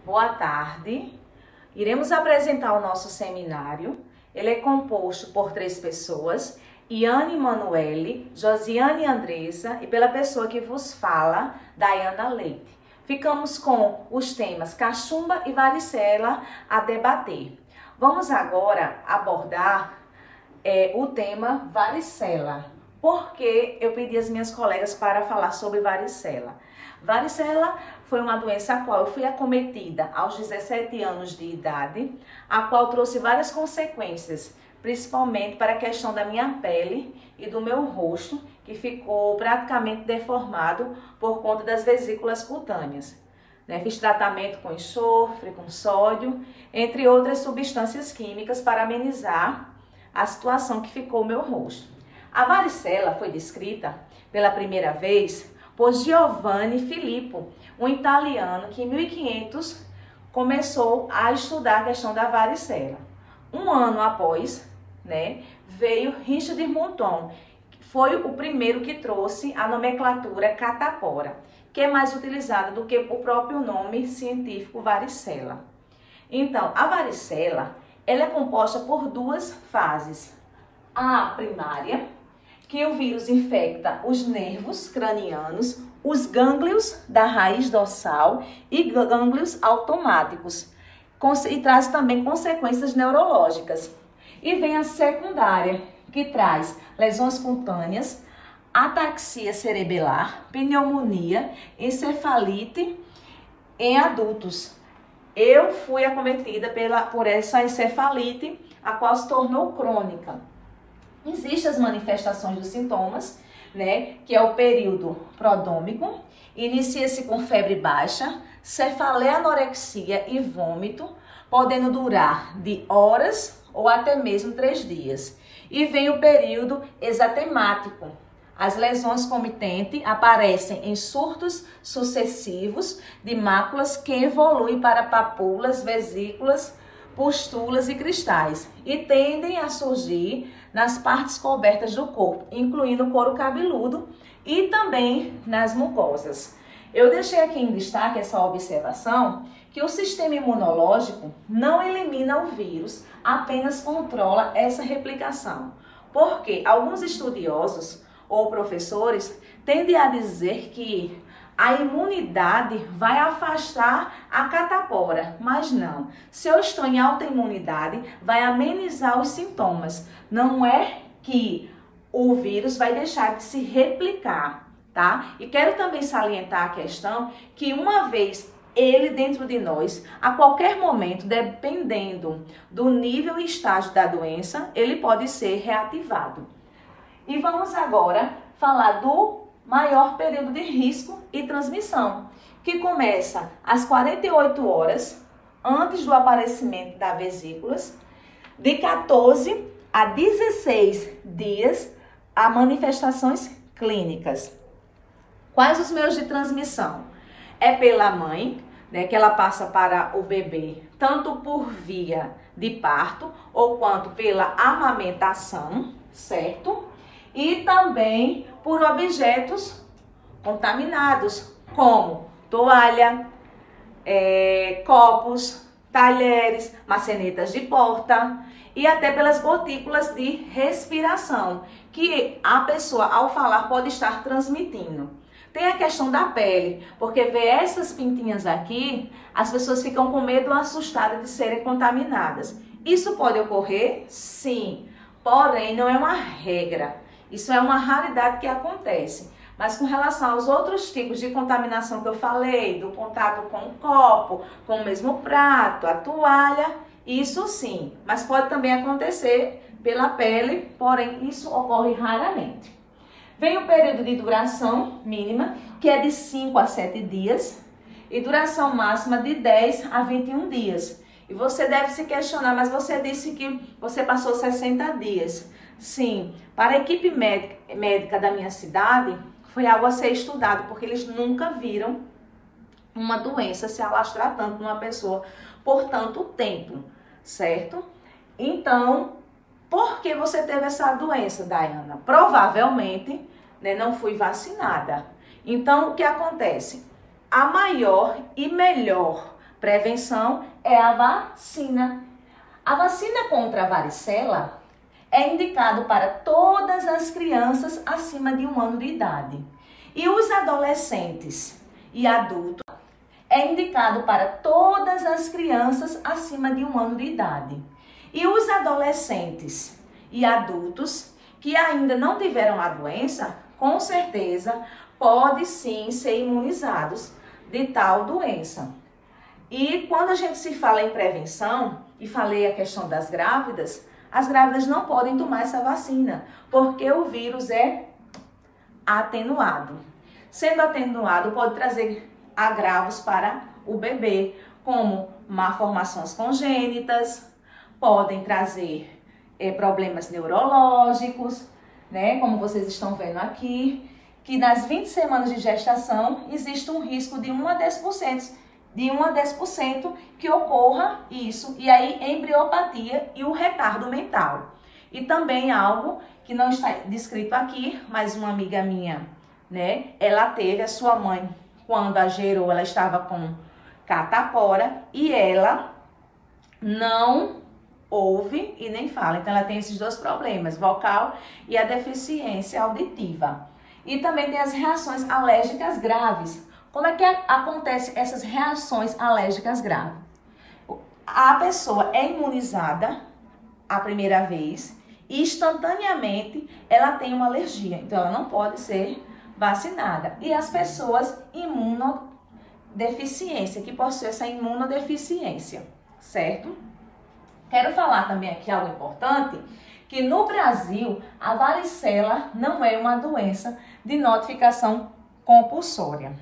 Boa tarde. Iremos apresentar o nosso seminário. Ele é composto por 3 pessoas, Iane Manuele, Josiane Andressa e pela pessoa que vos fala, Dayana Leite. Ficamos com os temas cachumba e varicela a debater. Vamos agora abordar o tema varicela. Por que eu pedi às minhas colegas para falar sobre varicela? Varicela foi uma doença a qual eu fui acometida aos 17 anos de idade, a qual trouxe várias consequências, principalmente para a questão da minha pele e do meu rosto, que ficou praticamente deformado por conta das vesículas cutâneas. Fiz tratamento com enxofre, com sódio, entre outras substâncias químicas para amenizar a situação que ficou o meu rosto. A varicela foi descrita pela primeira vez por Giovanni Filippo, um italiano que em 1500 começou a estudar a questão da varicela. Um ano após, veio Richard Monton, que foi o primeiro que trouxe a nomenclatura catapora, que é mais utilizada do que o próprio nome científico varicela. Então, a varicela, ela é composta por 2 fases. A primária, que o vírus infecta os nervos cranianos, os gânglios da raiz dorsal e gânglios automáticos, e traz também consequências neurológicas. E vem a secundária, que traz lesões cutâneas, ataxia cerebelar, pneumonia, encefalite em adultos. Eu fui acometida por essa encefalite, a qual se tornou crônica. Existem as manifestações dos sintomas, que é o período prodrômico, inicia-se com febre baixa, cefaleia, anorexia e vômito, podendo durar de horas ou até mesmo 3 dias. E vem o período exatemático. As lesões comitentes aparecem em surtos sucessivos de máculas que evoluem para papulas, vesículas, pústulas e cristais e tendem a surgir nas partes cobertas do corpo, incluindo o couro cabeludo e também nas mucosas. Eu deixei aqui em destaque essa observação que o sistema imunológico não elimina o vírus, apenas controla essa replicação. Porque alguns estudiosos ou professores tendem a dizer que a imunidade vai afastar a catapora, mas não. Se eu estou em alta imunidade, vai amenizar os sintomas. Não é que o vírus vai deixar de se replicar, tá? E quero também salientar a questão que uma vez ele dentro de nós, a qualquer momento, dependendo do nível e estágio da doença, ele pode ser reativado. E vamos agora falar do maior período de risco e transmissão, que começa às 48 horas antes do aparecimento das vesículas, de 14 a 16 dias a manifestações clínicas. Quais os meios de transmissão? É pela mãe, que ela passa para o bebê, tanto por via de parto ou quanto pela amamentação, certo? E também por objetos contaminados, como toalha, copos, talheres, maçanetas de porta e até pelas gotículas de respiração, que a pessoa, ao falar, pode estar transmitindo. Tem a questão da pele, porque ver essas pintinhas aqui, as pessoas ficam com medo ou assustadas de serem contaminadas. Isso pode ocorrer? Sim, porém não é uma regra. Isso é uma raridade que acontece. Mas com relação aos outros tipos de contaminação que eu falei, do contato com o copo, com o mesmo prato, a toalha, isso sim. Mas pode também acontecer pela pele, porém isso ocorre raramente. Vem o período de duração mínima, que é de 5 a 7 dias, e duração máxima de 10 a 21 dias. E você deve se questionar, mas você disse que você passou 60 dias. Sim, para a equipe médica da minha cidade, foi algo a ser estudado, porque eles nunca viram uma doença se alastrar tanto numa pessoa por tanto tempo, certo? Então, por que você teve essa doença, Dayana? Provavelmente, não fui vacinada. Então, o que acontece? A maior e melhor prevenção é a vacina. A vacina contra a varicela é indicado para todas as crianças acima de 1 ano de idade. E os adolescentes e adultos é indicado para todas as crianças acima de 1 ano de idade. E os adolescentes e adultos que ainda não tiveram a doença, com certeza, podem sim ser imunizados de tal doença. E quando a gente se fala em prevenção, e falei a questão das grávidas, as grávidas não podem tomar essa vacina, porque o vírus é atenuado. Sendo atenuado, pode trazer agravos para o bebê, como malformações congênitas, podem trazer problemas neurológicos, né? Como vocês estão vendo aqui, que nas 20 semanas de gestação existe um risco de 1 a 10%, que ocorra isso, e aí embriopatia e o retardo mental. E também algo que não está descrito aqui, mas uma amiga minha, né, ela teve a sua mãe, quando a gerou, ela estava com catapora e ela não ouve e nem fala. Então ela tem esses dois problemas, vocal e a deficiência auditiva. E também tem as reações alérgicas graves. Como é que acontecem essas reações alérgicas graves? A pessoa é imunizada a primeira vez e instantaneamente ela tem uma alergia. Então ela não pode ser vacinada. E as pessoas imunodeficiência, que possuem essa imunodeficiência, certo? Quero falar também aqui algo importante, que no Brasil a varicela não é uma doença de notificação compulsória.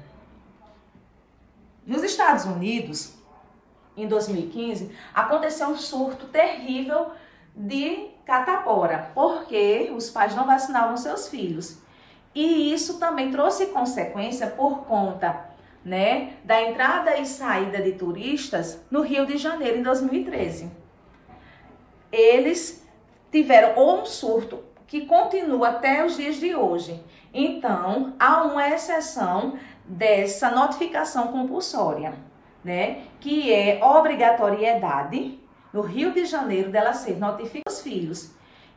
Nos Estados Unidos, em 2015, aconteceu um surto terrível de catapora, porque os pais não vacinavam seus filhos. E isso também trouxe consequência por conta, né, da entrada e saída de turistas no Rio de Janeiro em 2013. Eles tiveram um surto que continua até os dias de hoje. Então, há uma exceção dessa notificação compulsória, né? Que é obrigatoriedade no Rio de Janeiro dela ser notificada aos filhos.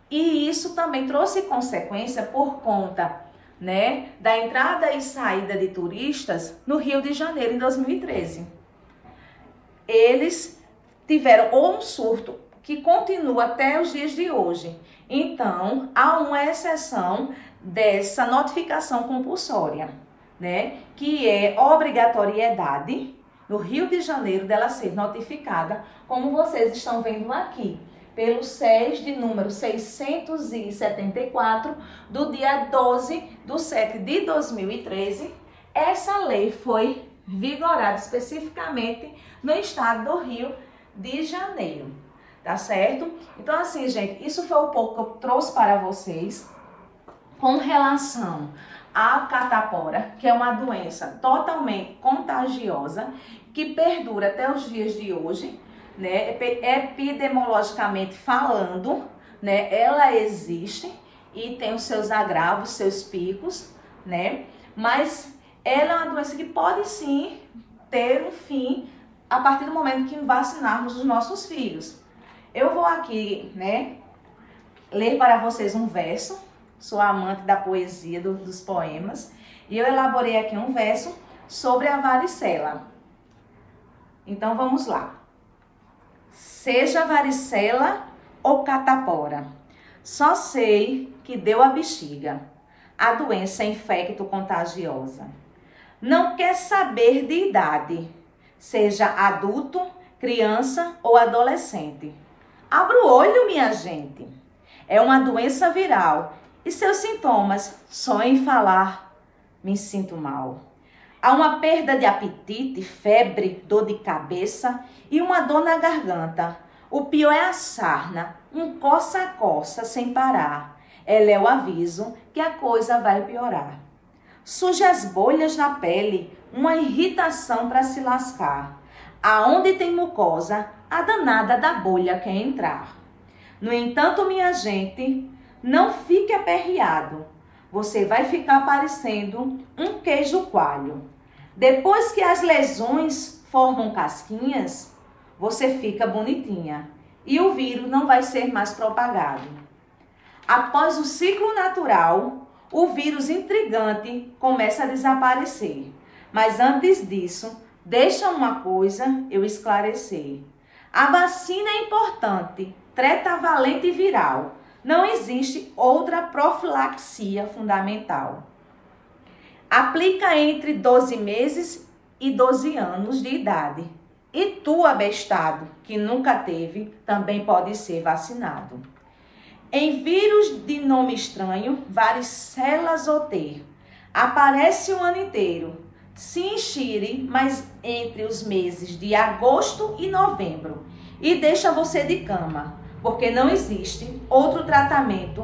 E isso também trouxe consequência por conta, né, da entrada e saída de turistas no Rio de Janeiro em 2013. Eles tiveram um surto que continua até os dias de hoje. Então, há uma exceção dessa notificação compulsória, né? Que é obrigatoriedade no Rio de Janeiro dela ser notificada, como vocês estão vendo aqui, pelo SES de número 674, do dia 12/7/2013. Essa lei foi vigorada especificamente no estado do Rio de Janeiro. Tá certo? Então, assim, gente, isso foi um pouco que eu trouxe para vocês com relação à catapora, que é uma doença totalmente contagiosa, que perdura até os dias de hoje, né? Epidemiologicamente falando, né? Ela existe e tem os seus agravos, seus picos, né? Mas ela é uma doença que pode sim ter um fim a partir do momento que vacinarmos os nossos filhos. Eu vou aqui, né, ler para vocês um verso. Sou amante da poesia, dos poemas. E eu elaborei aqui um verso sobre a varicela. Então, vamos lá. Seja varicela ou catapora, só sei que deu a bexiga, a doença infecto-contagiosa. Não quer saber de idade, seja adulto, criança ou adolescente. Abra o olho, minha gente. É uma doença viral e seus sintomas, só em falar, me sinto mal. Há uma perda de apetite, febre, dor de cabeça e uma dor na garganta. O pior é a sarna, um coça-coça sem parar. Ela é o aviso que a coisa vai piorar. Surge as bolhas na pele, uma irritação para se lascar. Aonde tem mucosa, a danada da bolha quer entrar. No entanto, minha gente, não fique aperreado. Você vai ficar parecendo um queijo coalho. Depois que as lesões formam casquinhas, você fica bonitinha e o vírus não vai ser mais propagado. Após o ciclo natural, o vírus intrigante começa a desaparecer. Mas antes disso, deixa uma coisa eu esclarecer. A vacina é importante, tetravalente viral. Não existe outra profilaxia fundamental. Aplica entre 12 meses e 12 anos de idade. E tu, abestado, que nunca teve, também pode ser vacinado. Em vírus de nome estranho, varicela zoster, aparece o ano inteiro. Se enxire, mas entre os meses de agosto e novembro. E deixa você de cama, porque não existe outro tratamento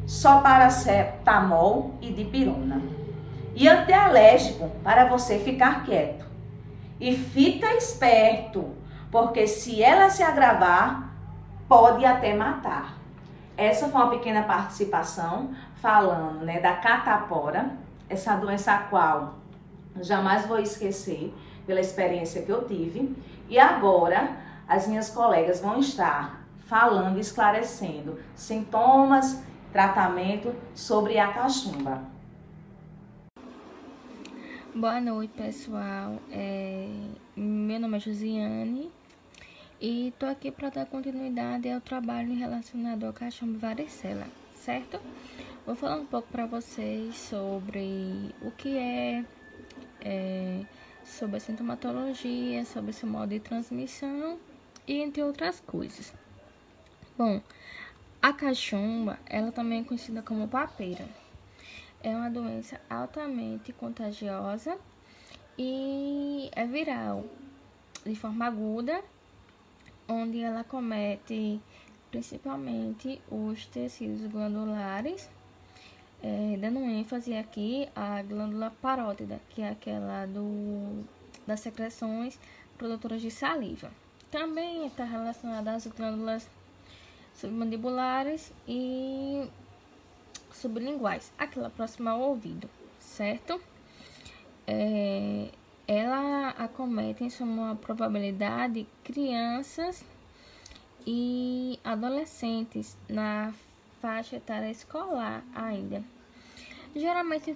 só paracetamol e dipirona. E antialérgico para você ficar quieto. E fica esperto, porque se ela se agravar, pode até matar. Essa foi uma pequena participação falando, né, da catapora, essa doença a qual jamais vou esquecer pela experiência que eu tive. E agora as minhas colegas vão estar falando e esclarecendo sintomas, tratamento sobre a cachumba. Boa noite, pessoal. Meu nome é Josiane e tô aqui para dar continuidade ao trabalho relacionado ao cachumba e varicela, certo? Vou falar um pouco para vocês sobre o que sobre a sintomatologia, sobre esse modo de transmissão e entre outras coisas. Bom, a cachumba, ela também é conhecida como papeira. É uma doença altamente contagiosa e é viral, de forma aguda, onde ela comete principalmente os tecidos glandulares, dando ênfase aqui à glândula parótida, que é aquela das secreções produtoras de saliva. Também está relacionada às glândulas submandibulares e sublinguais, aquela próxima ao ouvido, certo? Ela acomete em sua probabilidade crianças e adolescentes na faixa etária escolar ainda. Geralmente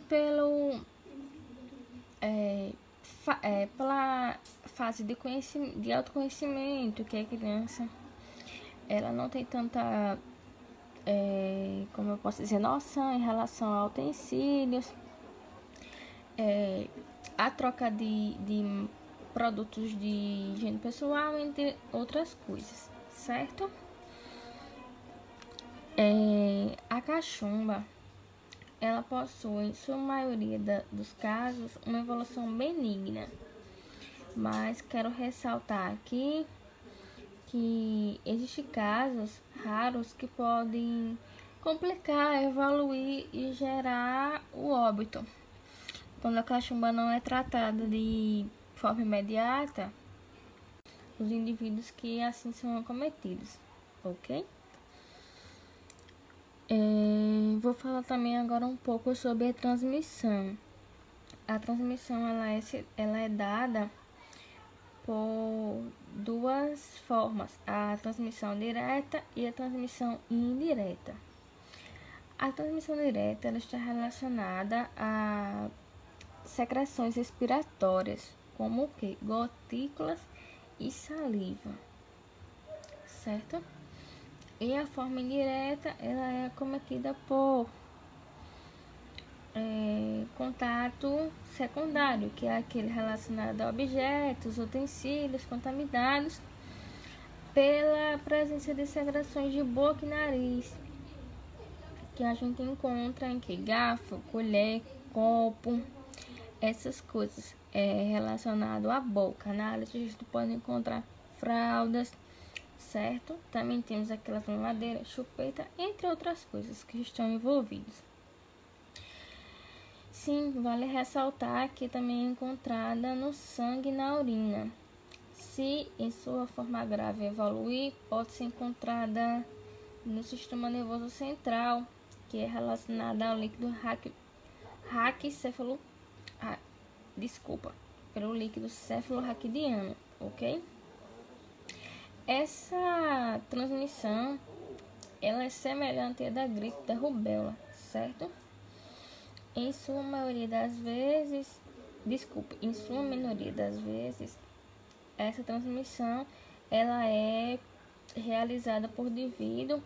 pela fase de autoconhecimento, que a criança ela não tem tanta como eu posso dizer, noção em relação a utensílios, a troca de produtos de higiene pessoal, entre outras coisas, certo? A cachumba, ela possui, em sua maioria dos casos, uma evolução benigna, mas quero ressaltar aqui que existem casos raros que podem complicar, evoluir e gerar o óbito. Quando a cachumba não é tratada de forma imediata, os indivíduos que assim são acometidos, ok? Vou falar também agora um pouco sobre a transmissão. A transmissão ela é dada por duas formas, a transmissão direta e a transmissão indireta. A transmissão direta ela está relacionada a secreções respiratórias, como o que? Gotículas e saliva, certo? E a forma indireta ela é acometida por contato secundário, que é aquele relacionado a objetos, utensílios contaminados pela presença de secreções de boca e nariz, que a gente encontra em que garfo, colher, copo, essas coisas relacionado à boca. Na área a gente pode encontrar fraldas, certo? Também temos aquelas mamadeiras, chupeta, entre outras coisas que estão envolvidas. Sim, vale ressaltar que também é encontrada no sangue e na urina. Se em sua forma grave evoluir, pode ser encontrada no sistema nervoso central, que é relacionada ao líquido raquicefalo. pelo líquido cefalorraquidiano, ok? Essa transmissão, ela é semelhante à da gripe da rubéola, certo? Em sua maioria das vezes, em sua minoria das vezes, essa transmissão, ela é realizada por indivíduo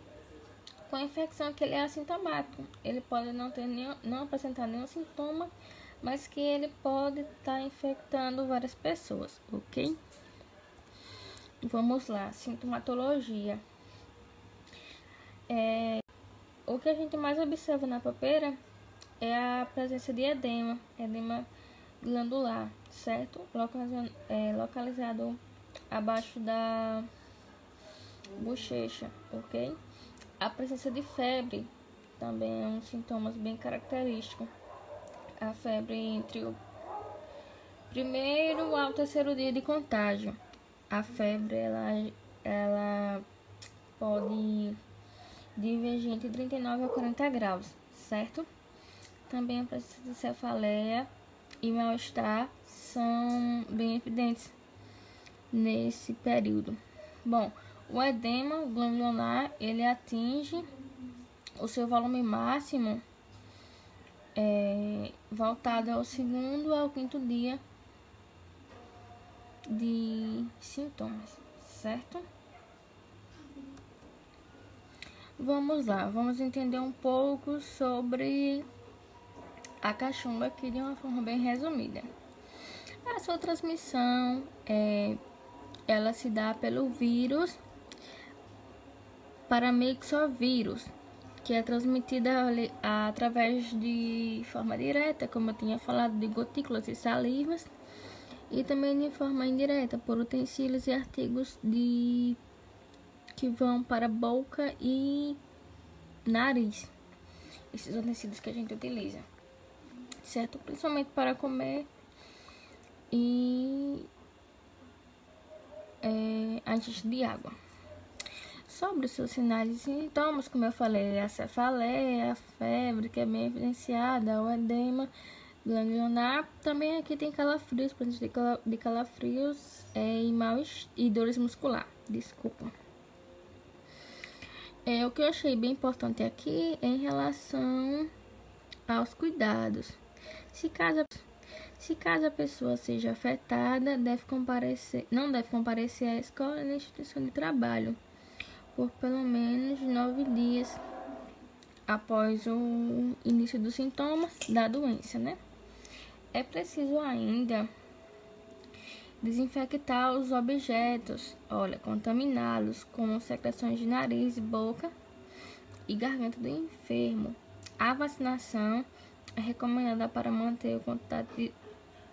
com infecção que ele é assintomático. Ele pode não apresentar nenhum sintoma, mas que ele pode estar infectando várias pessoas, ok? Vamos lá, sintomatologia. O que a gente mais observa na papeira é a presença de edema glandular, certo? Localizado abaixo da bochecha, ok? A presença de febre também é um sintoma bem característico. A febre entre o primeiro ao terceiro dia de contágio. A febre, ela pode divergir entre 39 a 40 graus, certo? Também a presença de cefaleia e mal-estar são bem evidentes nesse período. Bom, o edema glandular, ele atinge o seu volume máximo voltado ao segundo ao quinto dia de sintomas, certo? Vamos lá, vamos entender um pouco sobre a cachumba aqui de uma forma bem resumida. A sua transmissão, ela se dá pelo vírus paramyxovírus, que é transmitida através de forma direta, como eu tinha falado, de gotículas e salivas, e também de forma indireta, por utensílios e artigos que vão para a boca e nariz. Esses utensílios que a gente utiliza, certo? Principalmente para comer e antes de água. Sobre os seus sinais e sintomas, como eu falei, a cefaleia, a febre, que é bem evidenciada, o edema glandular. Também aqui tem calafrios, presença de calafrios e dores muscular. Desculpa. O que eu achei bem importante aqui é em relação aos cuidados. Se caso a pessoa seja afetada, não deve comparecer à escola nem à instituição de trabalho por pelo menos 9 dias após o início dos sintomas da doença, né? É preciso ainda desinfectar os objetos, contaminá-los com secreções de nariz, boca e garganta do enfermo. A vacinação é recomendada para manter o contato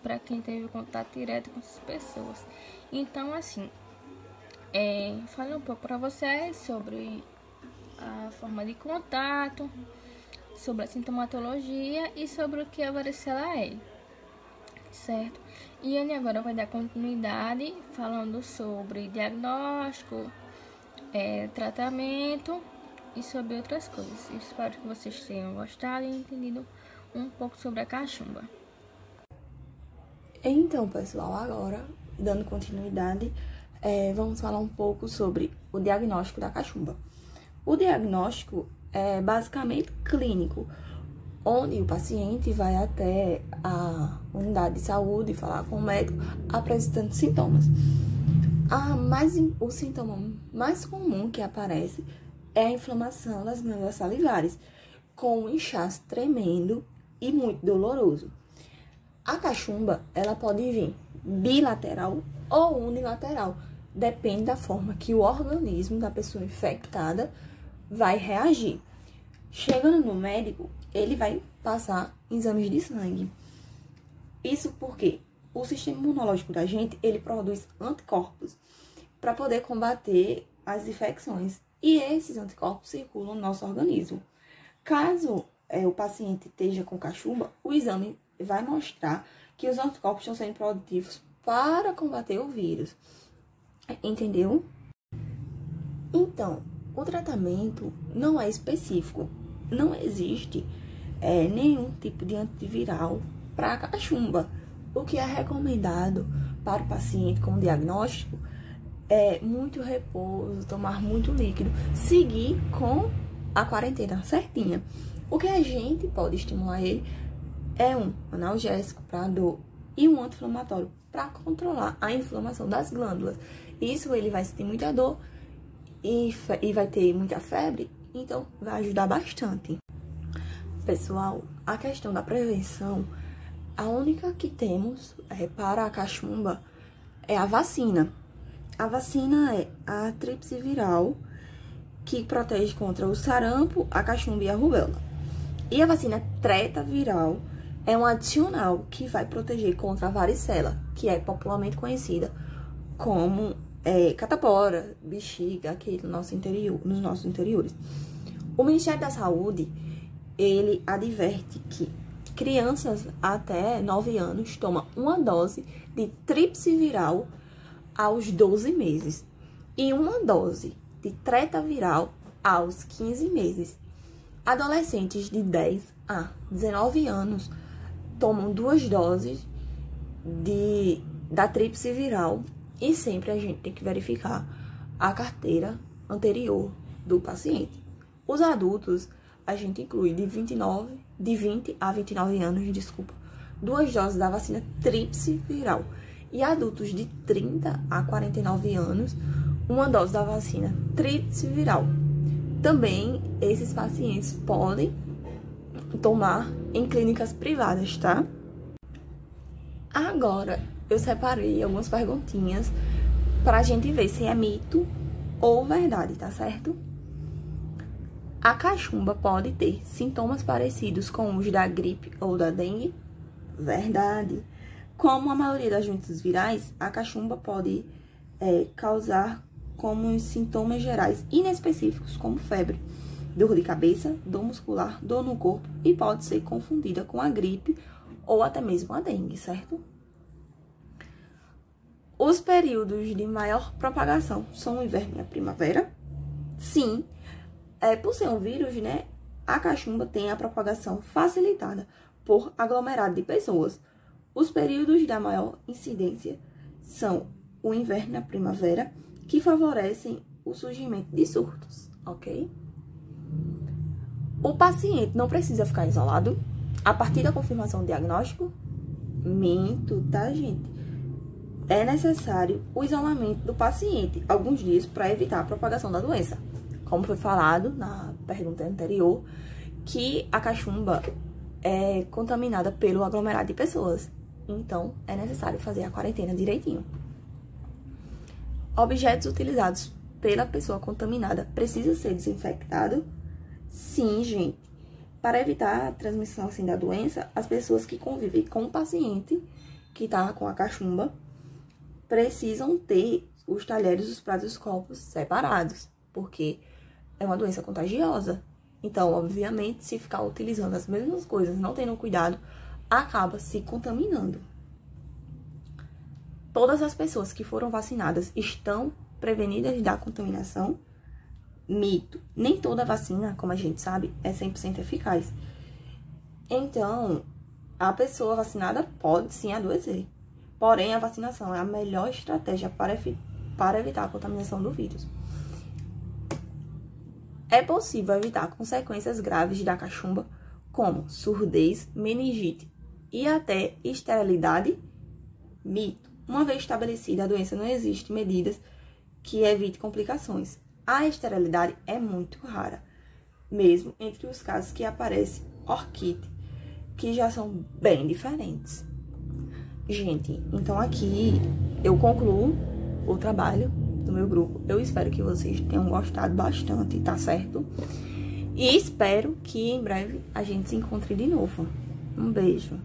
para quem teve contato direto com essas pessoas. Então, assim, falei um pouco para vocês sobre a forma de contato, sobre a sintomatologia e sobre o que a varicela é, certo? E ele agora vai dar continuidade falando sobre diagnóstico, tratamento e sobre outras coisas. Espero que vocês tenham gostado e entendido um pouco sobre a cachumba. Então, pessoal, agora, dando continuidade, vamos falar um pouco sobre o diagnóstico da cachumba. O diagnóstico é basicamente clínico, onde o paciente vai até a unidade de saúde falar com o médico apresentando sintomas. O sintoma mais comum que aparece é a inflamação das glândulas salivares, com um inchaço tremendo e muito doloroso. A cachumba, ela pode vir bilateral ou unilateral, depende da forma que o organismo da pessoa infectada vai reagir. Chegando no médico, ele vai passar exames de sangue. Isso porque o sistema imunológico da gente, ele produz anticorpos para poder combater as infecções. E esses anticorpos circulam no nosso organismo. Caso o paciente esteja com cachumba, o exame vai mostrar que os anticorpos estão sendo produtivos para combater o vírus. Entendeu? Então, o tratamento não é específico. Não existe nenhum tipo de antiviral para a cachumba. O que é recomendado para o paciente com diagnóstico é muito repouso, tomar muito líquido, seguir com a quarentena certinha. O que a gente pode estimular ele é um analgésico para dor e um anti-inflamatório para controlar a inflamação das glândulas. Isso ele vai sentir muita dor e vai ter muita febre, então vai ajudar bastante. Pessoal, a questão da prevenção, a única que temos para a cachumba é a vacina. A vacina é a tríplice viral, que protege contra o sarampo, a cachumba e a rubéola. E a vacina tretaviral é um adicional que vai proteger contra a varicela, que é popularmente conhecida como catapora, bexiga, aqui no nosso interior, nos nossos interiores. O Ministério da Saúde, ele adverte que crianças até 9 anos tomam uma dose de tríplice viral aos 12 meses e uma dose de tretaviral aos 15 meses. Adolescentes de 10 a 19 anos tomam 2 doses da tríplice viral e sempre a gente tem que verificar a carteira anterior do paciente. Os adultos, a gente inclui de 20 a 29 anos, 2 doses da vacina tríplice viral. E adultos de 30 a 49 anos, uma dose da vacina tríplice viral. Também, esses pacientes podem tomar em clínicas privadas, tá? Agora, eu separei algumas perguntinhas pra gente ver se é mito ou verdade, tá certo? A cachumba pode ter sintomas parecidos com os da gripe ou da dengue? Verdade. Como a maioria das doenças virais, a cachumba pode causar como sintomas gerais inespecíficos, como febre, dor de cabeça, dor muscular, dor no corpo, e pode ser confundida com a gripe ou até mesmo a dengue, certo? Os períodos de maior propagação são o inverno e a primavera? Sim. Por ser um vírus, né, a cachumba tem a propagação facilitada por aglomerado de pessoas. Os períodos da maior incidência são o inverno e a primavera, que favorecem o surgimento de surtos, ok? O paciente não precisa ficar isolado a partir da confirmação do diagnóstico? Minto, tá, gente? É necessário o isolamento do paciente alguns dias para evitar a propagação da doença. Como foi falado na pergunta anterior, que a cachumba é contaminada pelo aglomerado de pessoas. Então, é necessário fazer a quarentena direitinho. Objetos utilizados pela pessoa contaminada precisam ser desinfectados? Sim, gente. Para evitar a transmissão assim da doença, as pessoas que convivem com o paciente que está com a cachumba precisam ter os talheres, os pratos e os copos separados, porque é uma doença contagiosa. Então, obviamente, se ficar utilizando as mesmas coisas, não tendo cuidado, acaba se contaminando. Todas as pessoas que foram vacinadas estão prevenidas da contaminação? Mito. Nem toda vacina, como a gente sabe, é 100% eficaz. Então, a pessoa vacinada pode sim adoecer. Porém, a vacinação é a melhor estratégia para evitar a contaminação do vírus. É possível evitar consequências graves da cachumba, como surdez, meningite e até esterilidade? Mito. Uma vez estabelecida a doença, não existem medidas que evitem complicações. A esterilidade é muito rara, mesmo entre os casos que aparece orquite, que já são bem diferentes. Gente, então aqui eu concluo o trabalho do meu grupo. Eu espero que vocês tenham gostado bastante, tá certo? E espero que em breve a gente se encontre de novo. Um beijo.